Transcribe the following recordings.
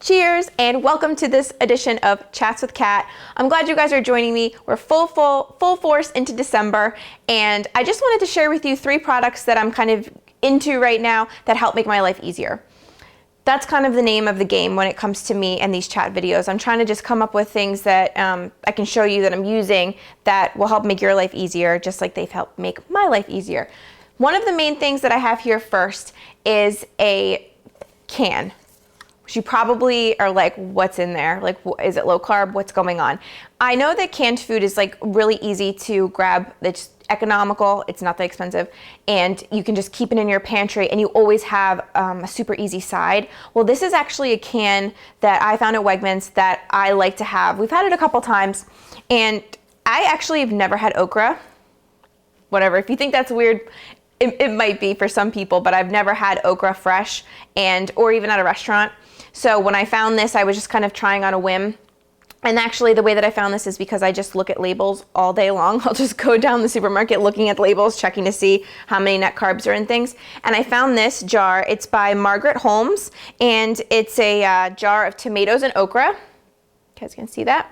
Cheers and welcome to this edition of Chats with Kat. I'm glad you guys are joining me. We're full force into December, and I just wanted to share with you 3 products that I'm kind of into right now that help make my life easier. That's kind of the name of the game when it comes to me and these chat videos. I'm trying to just come up with things that I can show you that I'm using that will help make your life easier, just like they've helped make my life easier. One of the main things that I have here first is a can. You probably are like, what's in there? Like, is it low carb? What's going on? I know that canned food is like really easy to grab. It's economical, it's not that expensive, and you can just keep it in your pantry and you always have a super easy side. Well, this is actually a can that I found at Wegmans that I like to have. We've had it a couple times, and I actually have never had okra. Whatever, if you think that's weird, it might be for some people, but I've never had okra fresh or even at a restaurant. So when I found this, I was just kind of trying on a whim. And actually the way that I found this is because I just look at labels all day long. I'll just go down the supermarket looking at labels, checking to see how many net carbs are in things. And I found this jar. It's by Margaret Holmes, and it's a jar of tomatoes and okra. You guys can see that.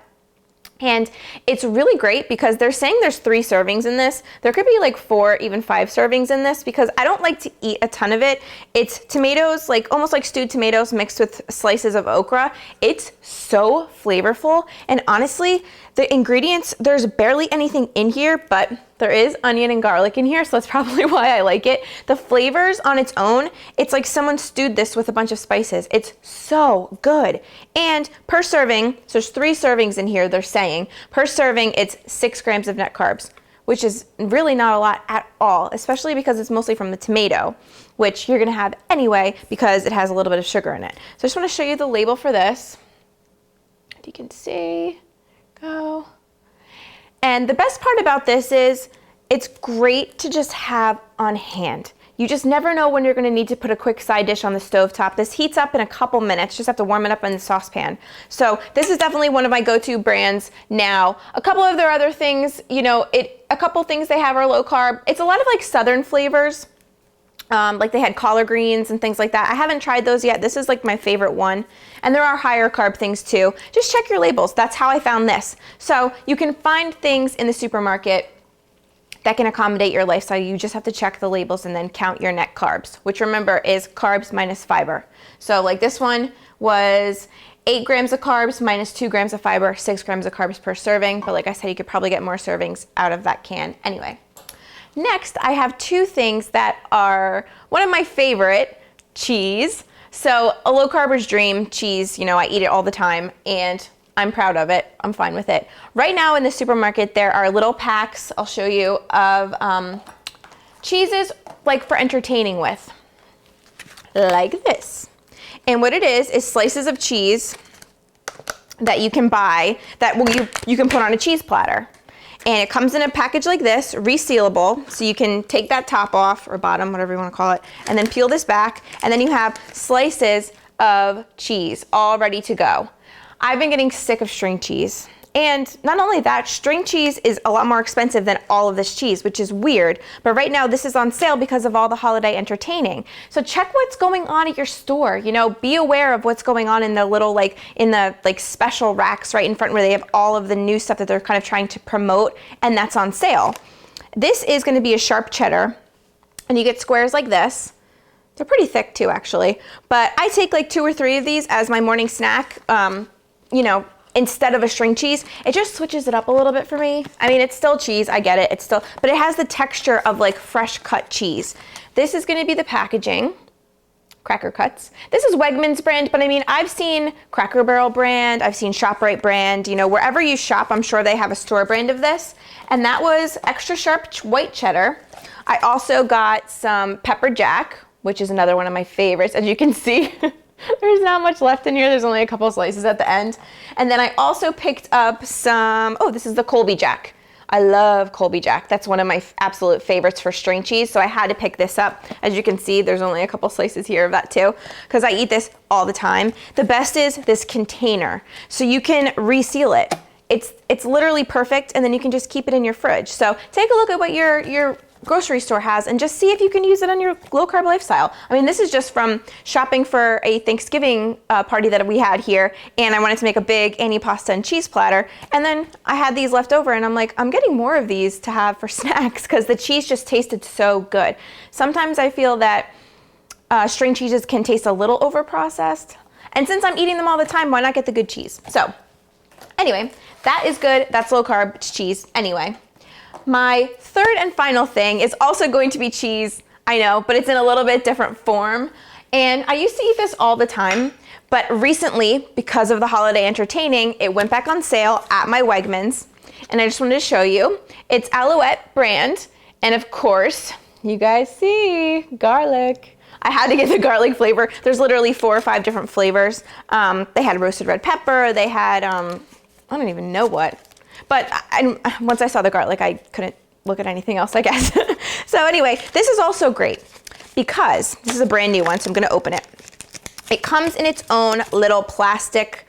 And it's really great because they're saying there's 3 servings in this. There could be like 4, even 5 servings in this because I don't like to eat a ton of it. It's tomatoes, like almost like stewed tomatoes mixed with slices of okra. It's so flavorful. And honestly, the ingredients, there's barely anything in here, but there is onion and garlic in here, so that's probably why I like it. The flavors on its own, it's like someone stewed this with a bunch of spices. It's so good. And per serving, so there's 3 servings in here, they're saying. Per serving, it's 6 grams of net carbs, which is really not a lot at all, especially because it's mostly from the tomato, which you're gonna have anyway because it has a little bit of sugar in it. So I just wanna show you the label for this. If you can see, go. And the best part about this is it's great to just have on hand. You just never know when you're gonna need to put a quick side dish on the stovetop. This heats up in a couple minutes, just have to warm it up in the saucepan. So this is definitely one of my go-to brands now. A couple of their other things, you know, a couple things they have are low carb. It's a lot of like Southern flavors. Like they had collard greens and things like that. I haven't tried those yet. This is like my favorite one. And there are higher carb things too. Just check your labels. That's how I found this. So you can find things in the supermarket that can accommodate your lifestyle. You just have to check the labels and then count your net carbs, which remember is carbs minus fiber. So like this one was 8 grams of carbs minus 2 grams of fiber, 6 grams of carbs per serving. But like I said, you could probably get more servings out of that can anyway. Next, I have 2 things that are one of my favorite, cheese. So a low carber's dream, cheese, you know, I eat it all the time and I'm proud of it. I'm fine with it. Right now in the supermarket, there are little packs, I'll show you, of cheeses like for entertaining with, like this. And what it is slices of cheese that you can buy that you can put on a cheese platter. And it comes in a package like this, resealable, so you can take that top off, or bottom, whatever you want to call it, and then peel this back, and then you have slices of cheese all ready to go. I've been getting sick of string cheese. And not only that, string cheese is a lot more expensive than all of this cheese, which is weird. But right now this is on sale because of all the holiday entertaining. So check what's going on at your store. You know, be aware of what's going on in the little, like special racks right in front where they have all of the new stuff that they're kind of trying to promote, and that's on sale. This is going to be a sharp cheddar, and you get squares like this. They're pretty thick too, actually. But I take like 2 or 3 of these as my morning snack. You know, instead of a string cheese, it just switches it up a little bit for me. I mean, it's still cheese, I get it, but it has the texture of like fresh cut cheese. This is gonna be the packaging, Cracker Cuts. This is Wegmans brand, but I mean, I've seen Cracker Barrel brand, I've seen ShopRite brand, you know, wherever you shop, I'm sure they have a store brand of this. And that was extra sharp white cheddar. I also got some pepper jack, which is another one of my favorites, as you can see. There's not much left in here. There's only a couple of slices at the end. And then I also picked up some, this is the Colby Jack. I love Colby Jack. That's one of my absolute favorites for string cheese. So I had to pick this up. As you can see, there's only a couple slices here of that too, because I eat this all the time. The best is this container. So you can reseal it. It's literally perfect, and then you can just keep it in your fridge. So take a look at what your grocery store has and just see if you can use it on your low carb lifestyle. I mean, this is just from shopping for a Thanksgiving party that we had here, and I wanted to make a big antipasta and cheese platter, and then I had these left over, and I'm like, I'm getting more of these to have for snacks because the cheese just tasted so good. Sometimes I feel that string cheeses can taste a little over-processed, and since I'm eating them all the time, why not get the good cheese? So anyway, that is good. That's low carb cheese. Anyway, my third and final thing is also going to be cheese. I know, but it's in a little bit different form. And I used to eat this all the time, but recently, because of the holiday entertaining, it went back on sale at my Wegmans. And I just wanted to show you. It's Alouette brand. And of course, you guys see garlic. I had to get the garlic flavor. There's literally 4 or 5 different flavors. They had roasted red pepper. They had, I don't even know what. But once I saw the garlic, I couldn't look at anything else, I guess. So anyway, this is also great because this is a brand new one, so I'm gonna open it. It comes in its own little plastic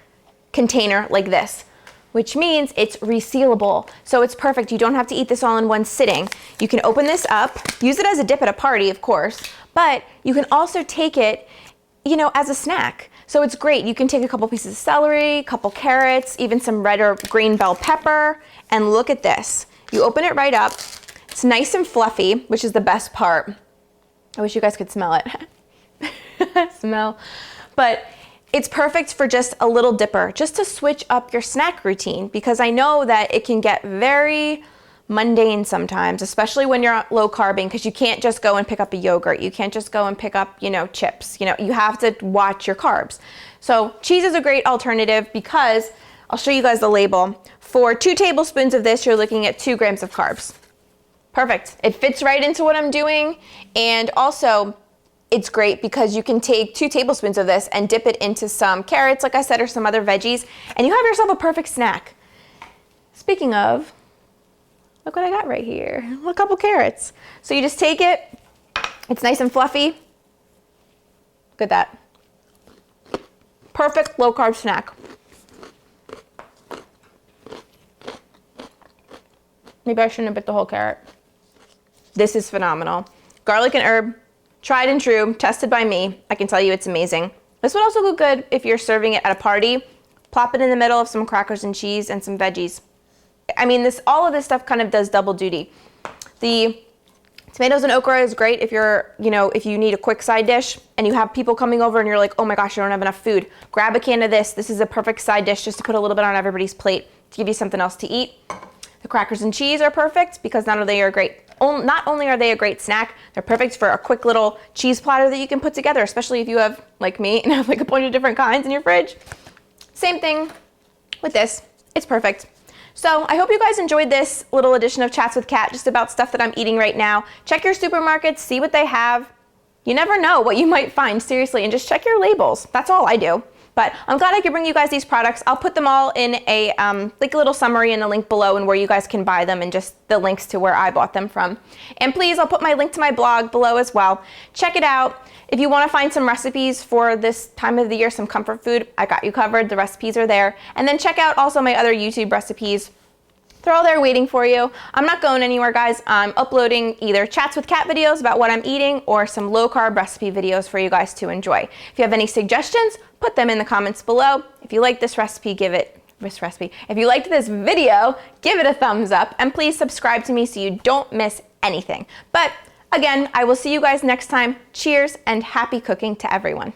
container like this, which means it's resealable. So it's perfect. You don't have to eat this all in one sitting. You can open this up, use it as a dip at a party, of course, but you can also take it, you know, as a snack. So it's great. You can take a couple pieces of celery, a couple carrots, even some red or green bell pepper, and look at this. You open it right up. It's nice and fluffy, which is the best part. I wish you guys could smell it. Smell. But it's perfect for just a little dipper, just to switch up your snack routine, because I know that it can get very mundane sometimes, especially when you're low carbing, because you can't just go and pick up a yogurt. You can't just go and pick up, you know, chips. You know, you have to watch your carbs. So cheese is a great alternative because I'll show you guys the label. For 2 tablespoons of this, you're looking at 2 grams of carbs. Perfect. It fits right into what I'm doing. And also, it's great because you can take 2 tablespoons of this and dip it into some carrots, like I said, or some other veggies, and you have yourself a perfect snack. Speaking of, look what I got right here. A couple carrots. So you just take it. It's nice and fluffy. Look at that. Perfect low carb snack. Maybe I shouldn't have bit the whole carrot. This is phenomenal. Garlic and herb, tried and true, tested by me. I can tell you it's amazing. This would also go good if you're serving it at a party. Plop it in the middle of some crackers and cheese and some veggies. I mean, all of this stuff kind of does double duty. The tomatoes and okra is great if you're, you know, if you need a quick side dish and you have people coming over and you're like, oh my gosh, I don't have enough food. Grab a can of this. This is a perfect side dish just to put a little bit on everybody's plate to give you something else to eat. The crackers and cheese are perfect because not only are they a great snack, they're perfect for a quick little cheese platter that you can put together, especially if you have, like me, and have like a bunch of different kinds in your fridge. Same thing with this. It's perfect. So I hope you guys enjoyed this little edition of Chats with Kat, just about stuff that I'm eating right now. Check your supermarkets, see what they have. You never know what you might find, seriously, and just check your labels. That's all I do. But I'm glad I could bring you guys these products. I'll put them all in a like a little summary in the link below and where you guys can buy them and just the links to where I bought them from. And please, I'll put my link to my blog below as well. Check it out. If you want to find some recipes for this time of the year, some comfort food, I got you covered. The recipes are there. And then check out also my other YouTube recipes. They're all there waiting for you. I'm not going anywhere, guys. I'm uploading either Chats with Kat videos about what I'm eating or some low carb recipe videos for you guys to enjoy. If you have any suggestions, put them in the comments below. If you like this recipe, if you liked this video, give it a thumbs up, and please subscribe to me so you don't miss anything. But again, I will see you guys next time. Cheers and happy cooking to everyone.